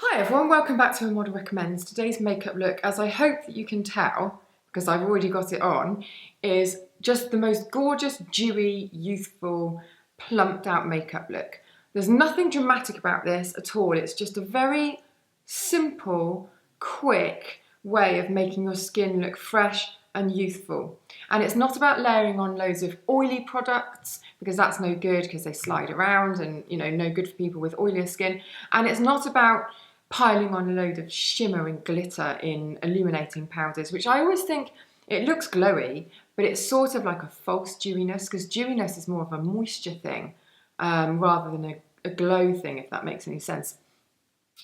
Hi everyone, welcome back to A Model Recommends. Today's makeup look, as I hope that you can tell, because I've already got it on, is just the most gorgeous, dewy, youthful, plumped out makeup look. There's nothing dramatic about this at all. It's just a very simple, quick way of making your skin look fresh and youthful. And it's not about layering on loads of oily products, because that's no good because they slide around and, you know, no good for people with oilier skin. And it's not about piling on a load of shimmer and glitter in illuminating powders, which I always think it looks glowy, but it's sort of like a false dewiness, because dewiness is more of a moisture thing rather than a glow thing, if that makes any sense.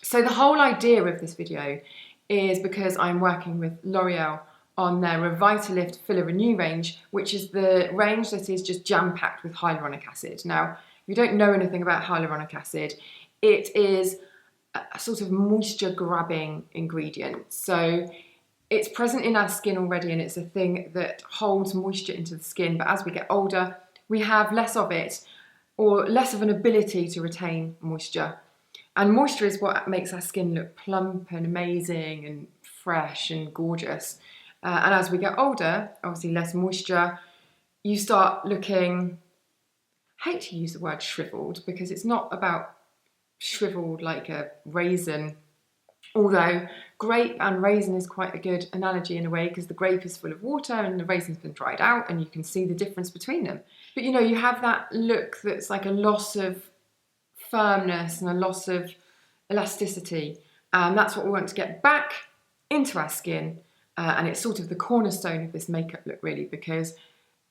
So the whole idea of this video is because I'm working with L'Oreal on their Revitalift Filler Renew range, which is the range that is just jam-packed with hyaluronic acid. Now, if you don't know anything about hyaluronic acid, it is a sort of moisture grabbing ingredient. So it's present in our skin already, and it's a thing that holds moisture into the skin. But as we get older, we have less of it, or less of an ability to retain moisture. And moisture is what makes our skin look plump and amazing and fresh and gorgeous. And as we get older, obviously less moisture, you start looking, I hate to use the word shriveled, because it's not about shriveled like a raisin, although grape and raisin is quite a good analogy in a way, because the grape is full of water and the raisin's been dried out, and you can see the difference between them. But you know, you have that look that's like a loss of firmness and a loss of elasticity, and that's what we want to get back into our skin. And it's sort of the cornerstone of this makeup look, really, because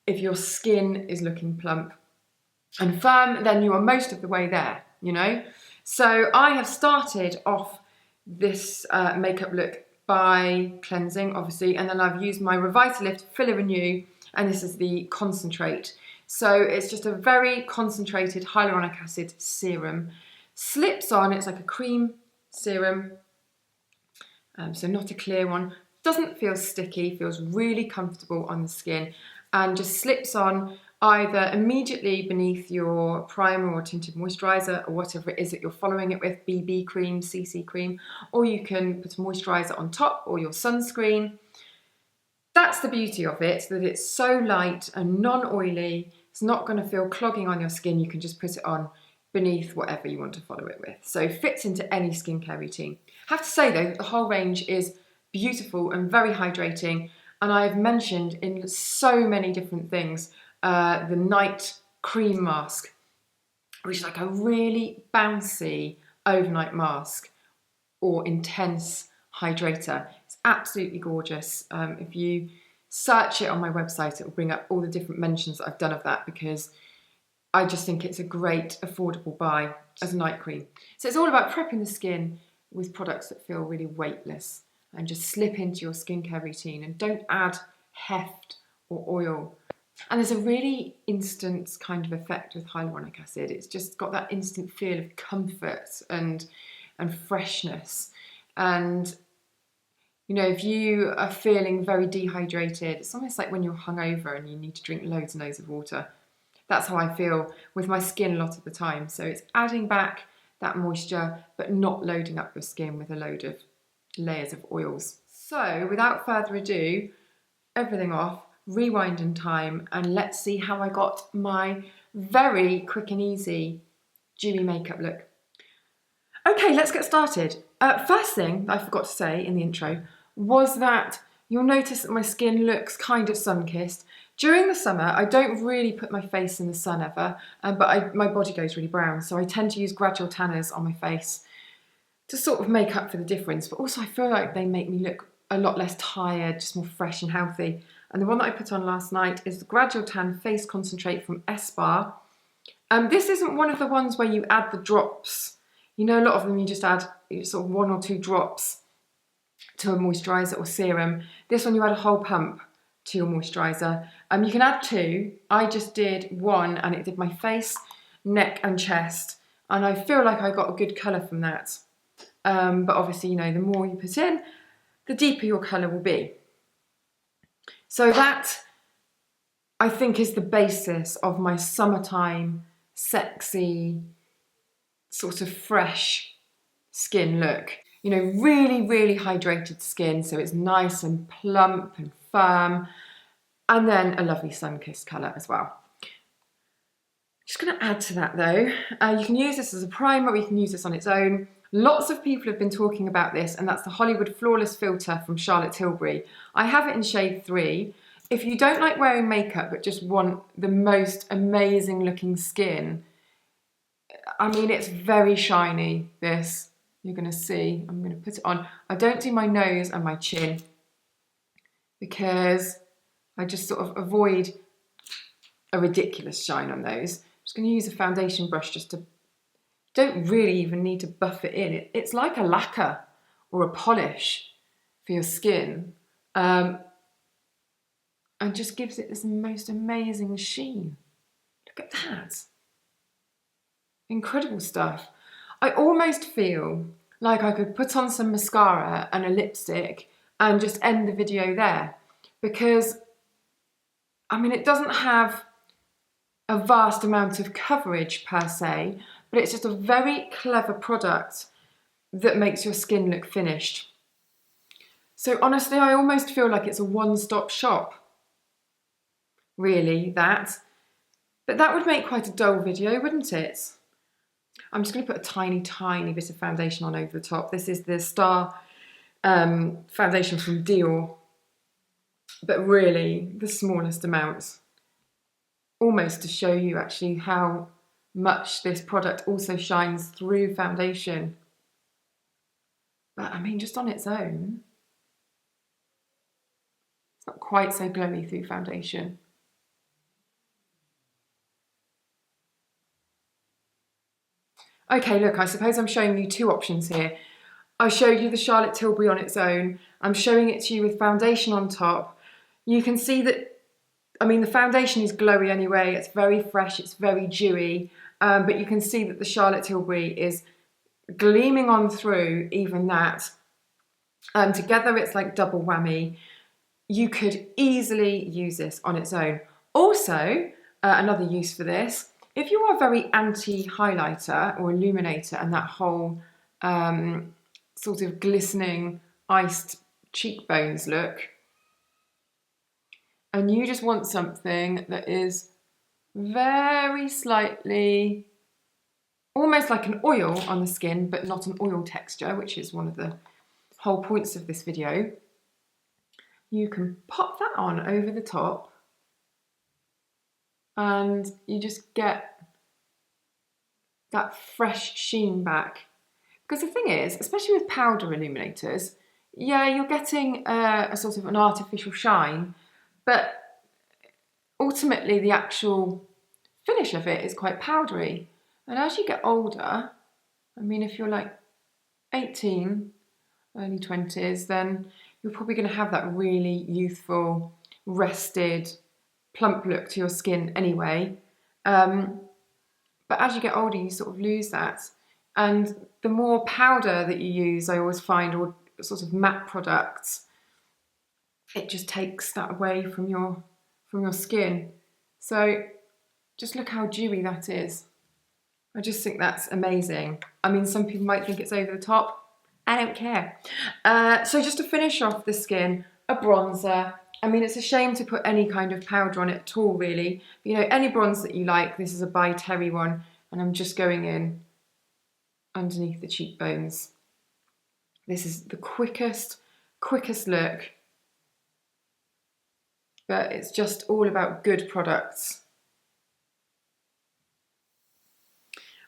if your skin is looking plump and firm, then you are most of the way there, you know? So I have started off this makeup look by cleansing, obviously, and then I've used my Revitalift Filler Renew, and this is the concentrate. So it's just a very concentrated hyaluronic acid serum. Slips on, it's like a cream serum, so not a clear one. Doesn't feel sticky, feels really comfortable on the skin, and just slips on either immediately beneath your primer or tinted moisturizer or whatever it is that you're following it with, BB cream, CC cream, or you can put a moisturizer on top or your sunscreen. That's the beauty of it, that it's so light and non-oily. It's not going to feel clogging on your skin. You can just put it on beneath whatever you want to follow it with. So it fits into any skincare routine. I have to say though, the whole range is beautiful and very hydrating, and I've mentioned in so many different things the night cream mask, which is like a really bouncy overnight mask or intense hydrator. It's absolutely gorgeous. If you search it on my website, it will bring up all the different mentions that I've done of that, because I just think it's a great affordable buy as a night cream. So it's all about prepping the skin with products that feel really weightless and just slip into your skincare routine and don't add heft or oil. And there's a really instant kind of effect with hyaluronic acid. It's just got that instant feel of comfort and freshness. And you know, if you are feeling very dehydrated, it's almost like when you're hungover and you need to drink loads and loads of water. That's how I feel with my skin a lot of the time. So it's adding back that moisture, but not loading up your skin with a load of layers of oils. So without further ado, everything off, rewind in time, and let's see how I got my very quick and easy dewy makeup look. Okay, let's get started. First thing that I forgot to say in the intro was that you'll notice that my skin looks kind of sun-kissed. During the summer, I don't really put my face in the sun ever, but my body goes really brown, so I tend to use gradual tanners on my face to sort of make up for the difference, but also I feel like they make me look a lot less tired, just more fresh and healthy. And the one that I put on last night is the Gradual Tan Face Concentrate from Espa. This isn't one of the ones where you add the drops. You know, a lot of them you just add sort of 1 or 2 drops to a moisturiser or serum. This one you add a whole pump to your moisturiser. You can add 2. I just did 1 and it did my face, neck and chest. And I feel like I got a good colour from that. But obviously, you know, the more you put in, the deeper your colour will be. So that, I think, is the basis of my summertime, sexy, sort of fresh skin look. You know, really, really hydrated skin, so it's nice and plump and firm, and then a lovely sun-kissed colour as well. Just going to add to that though, you can use this as a primer or you can use this on its own. Lots of people have been talking about this, and that's the Hollywood Flawless Filter from Charlotte Tilbury. I have it in shade 3. If you don't like wearing makeup but just want the most amazing looking skin, I mean, it's very shiny, this. You're going to see. I'm going to put it on. I don't do my nose and my chin because I just sort of avoid a ridiculous shine on those. I'm just going to use a foundation brush just to, don't really even need to buff it in. It's like a lacquer or a polish for your skin, and just gives it this most amazing sheen. Look at that. Incredible stuff. I almost feel like I could put on some mascara and a lipstick and just end the video there, because I mean, it doesn't have a vast amount of coverage per se, but it's just a very clever product that makes your skin look finished. So honestly, I almost feel like it's a one-stop shop, really, that. But that would make quite a dull video, wouldn't it? I'm just going to put a tiny, tiny bit of foundation on over the top. This is the Star foundation from Dewy, but really the smallest amounts, almost to show you actually how much this product also shines through foundation. But I mean, just on its own, it's not quite so glowy through foundation. Okay, look, I suppose I'm showing you two options here. I showed you the Charlotte Tilbury on its own. I'm showing it to you with foundation on top. You can see that, I mean, the foundation is glowy anyway. It's very fresh, it's very dewy, but you can see that the Charlotte Tilbury is gleaming on through even that. Together it's like double whammy. You could easily use this on its own. Also, another use for this, if you are very anti-highlighter or illuminator and that whole sort of glistening iced cheekbones look, and you just want something that is very slightly, almost like an oil on the skin, but not an oil texture, which is one of the whole points of this video, you can pop that on over the top and you just get that fresh sheen back. Because the thing is, especially with powder illuminators, yeah, you're getting a sort of an artificial shine, but ultimately the actual finish of it is quite powdery. And as you get older, I mean, if you're like 18, early 20s, then you're probably going to have that really youthful, rested, plump look to your skin anyway. But as you get older, you sort of lose that. And the more powder that you use, I always find, or sort of matte products, it just takes that away from your skin. So just look how dewy that is. I just think that's amazing. I mean, some people might think it's over the top. I don't care. So just to finish off the skin, a bronzer. I mean, it's a shame to put any kind of powder on it at all, really. But, you know, any bronze that you like. This is a By Terry one, and I'm just going in underneath the cheekbones. This is the quickest look, but it's just all about good products.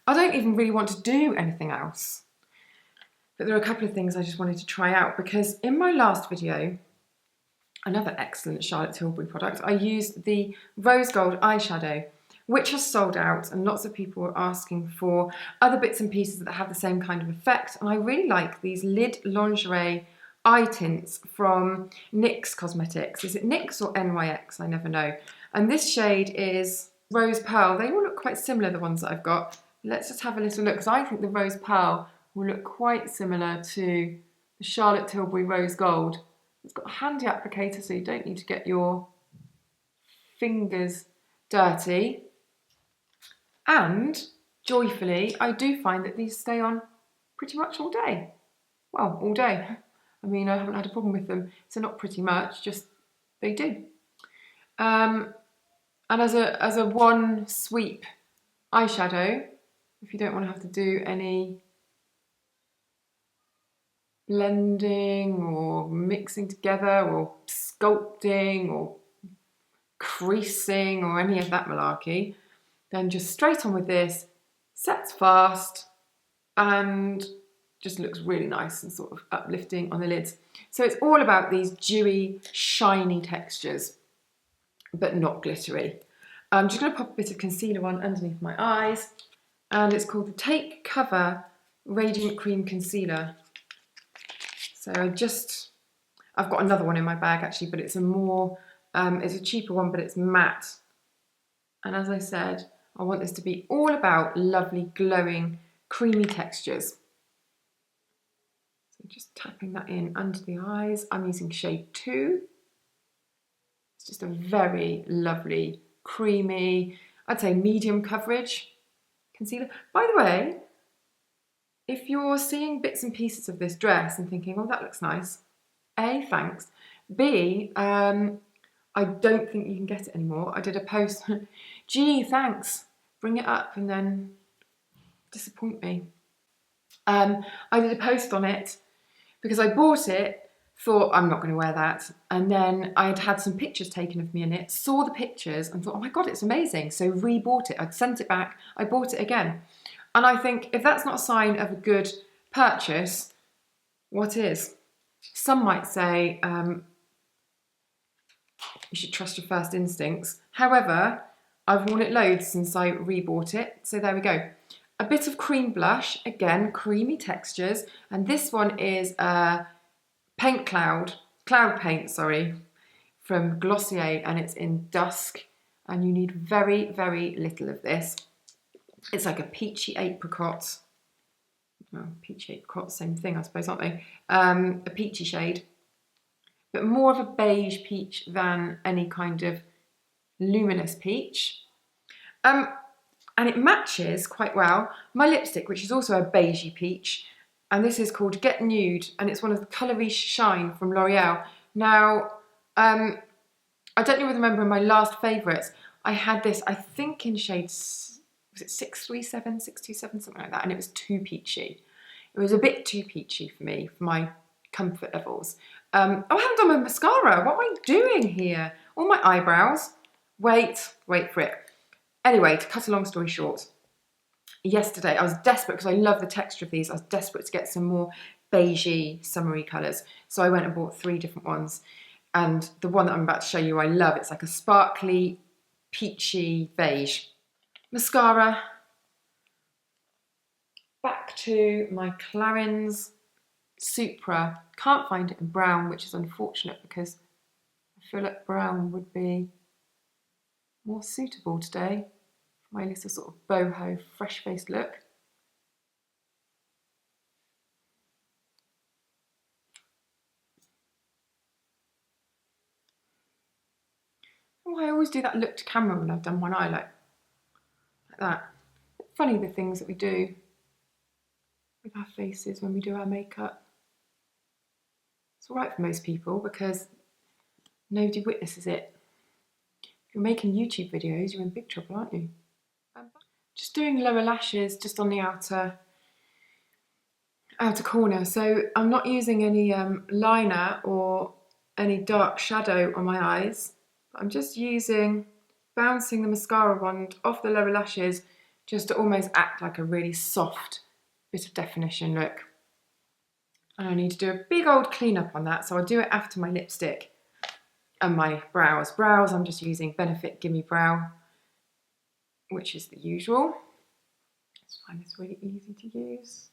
I don't even really want to do anything else, but there are a couple of things I just wanted to try out, because in my last video, another excellent Charlotte Tilbury product, I used the Rose Gold eyeshadow, which has sold out, and lots of people are asking for other bits and pieces that have the same kind of effect. And I really like these Lid Lingerie eye tints from NYX Cosmetics. Is it NYX or NYX? I never know. And this shade is Rose Pearl. They all look quite similar, the ones that I've got. Let's just have a little look, because I think the Rose Pearl will look quite similar to the Charlotte Tilbury Rose Gold. It's got a handy applicator, so you don't need to get your fingers dirty. And joyfully, I do find that these stay on pretty much all day. Well, all day. I mean, I haven't had a problem with them. So not pretty much, just they do. And as a one sweep eyeshadow, if you don't want to have to do any blending or mixing together or sculpting or creasing or any of that malarkey, then just straight on with this, sets fast and just looks really nice and sort of uplifting on the lids. So it's all about these dewy, shiny textures, but not glittery. I'm just going to pop a bit of concealer on underneath my eyes, and it's called the Take Cover Radiant Cream Concealer. So I've got another one in my bag actually, but it's it's a cheaper one, but it's matte. And as I said, I want this to be all about lovely, glowing, creamy textures. So just tapping that in under the eyes. I'm using shade 2. It's just a very lovely, creamy, I'd say medium coverage concealer. By the way, if you're seeing bits and pieces of this dress and thinking, oh, that looks nice, A, thanks. B, I don't think you can get it anymore. I did a post, gee, thanks, bring it up and then disappoint me. I did a post on it because I bought it, thought I'm not going to wear that, and then I'd had some pictures taken of me in it, saw the pictures and thought, oh my God, it's amazing. So rebought it. I'd sent it back, I bought it again. And I think if that's not a sign of a good purchase, what is? Some might say you should trust your first instincts. However, I've worn it loads since I rebought it. So there we go. A bit of cream blush, again, creamy textures. And this one is Cloud Paint, sorry, from Glossier, and it's in Dusk. And you need very, very little of this. It's like a peachy apricot. Well, peachy apricot, same thing, I suppose, aren't they? A peachy shade, but more of a beige peach than any kind of luminous peach. And it matches quite well my lipstick, which is also a beigey peach. And this is called Get Nude, and it's one of the Coloris Shine from L'Oreal. Now, I don't even remember my last favourites. I had this, I think, in shades, was it 637, 627, something like that, and it was too peachy. It was a bit too peachy for me, for my comfort levels. Oh, I haven't done my mascara. What am I doing here? All my eyebrows. Wait for it. Anyway, to cut a long story short, yesterday I was desperate because I love the texture of these. I was desperate to get some more beigey, summery colours. So I went and bought 3 different ones. And the one that I'm about to show you I love. It's like a sparkly, peachy beige. Mascara. Back to my Clarins Supra. Can't find it in brown, which is unfortunate because I feel like brown would be more suitable today for my little sort of boho, fresh-faced look. Oh, I always do that look to camera when I've done one eye, like that. Funny the things that we do with our faces when we do our makeup. It's all right for most people because nobody witnesses it. If you're making YouTube videos, you're in big trouble, aren't you? Just doing lower lashes just on the outer corner. So I'm not using any liner or any dark shadow on my eyes. I'm just bouncing the mascara wand off the lower lashes just to almost act like a really soft bit of definition look. And I need to do a big old clean up on that, so I'll do it after my lipstick and my brows. Brows, I'm just using Benefit Gimme Brow, which is the usual. I find this really easy to use.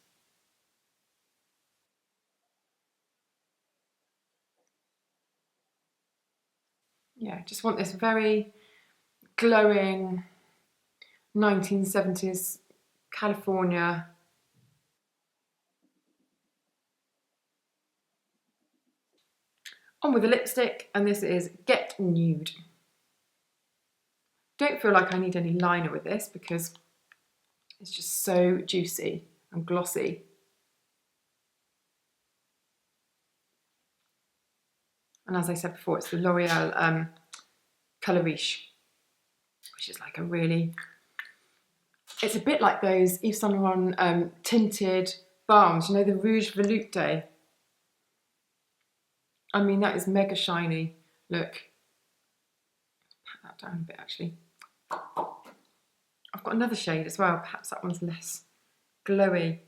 Yeah, just want this very glowing 1970s California. On with the lipstick, and this is Get Nude. Don't feel like I need any liner with this because it's just so juicy and glossy. And as I said before, it's the L'Oreal Colour Riche, which is like a really, it's a bit like those Yves Saint Laurent tinted balms, you know, the Rouge Veloute. I mean, that is mega shiny. Look, pat that down a bit actually. I've got another shade as well, perhaps that one's less glowy.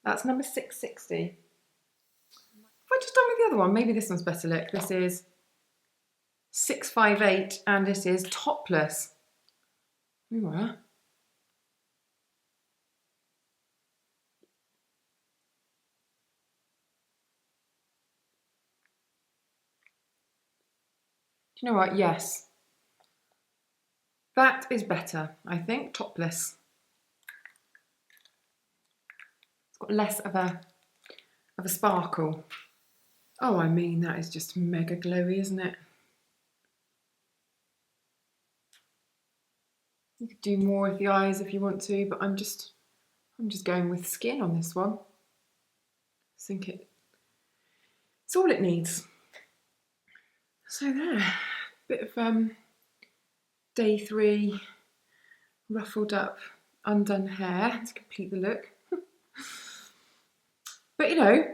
That's number 660. Have I just done with the other one? Maybe this one's better. Look, this is 658 and this is Topless. Here we are. Do you know what? Yes. That is better, I think. Topless. It's got less of a sparkle. Oh, I mean, that is just mega glowy, isn't it? You could do more with the eyes if you want to, but I'm just going with skin on this one. I think it's all it needs. So there, bit of day 3 ruffled up, undone hair to complete the look. But you know,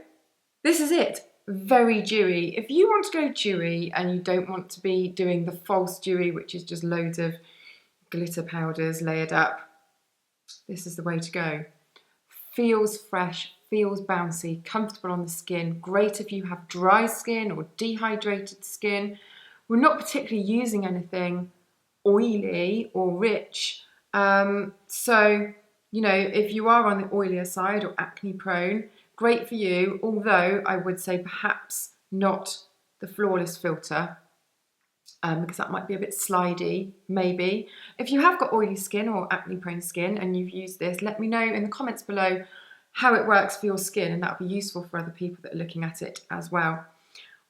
this is it. Very dewy. If you want to go dewy and you don't want to be doing the false dewy, which is just loads of glitter powders layered up, this is the way to go. Feels fresh, feels bouncy, comfortable on the skin. Great if you have dry skin or dehydrated skin. We're not particularly using anything oily or rich. So, you know, if you are on the oilier side or acne prone, great for you, although I would say perhaps not the Flawless filter, because that might be a bit slidey, maybe. If you have got oily skin or acne prone skin and you've used this, let me know in the comments below how it works for your skin, and that'll be useful for other people that are looking at it as well.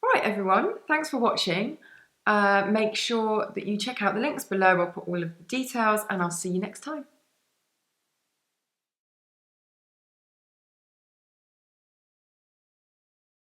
All right, everyone, thanks for watching. Make sure that you check out the links below. I'll put all of the details and I'll see you next time.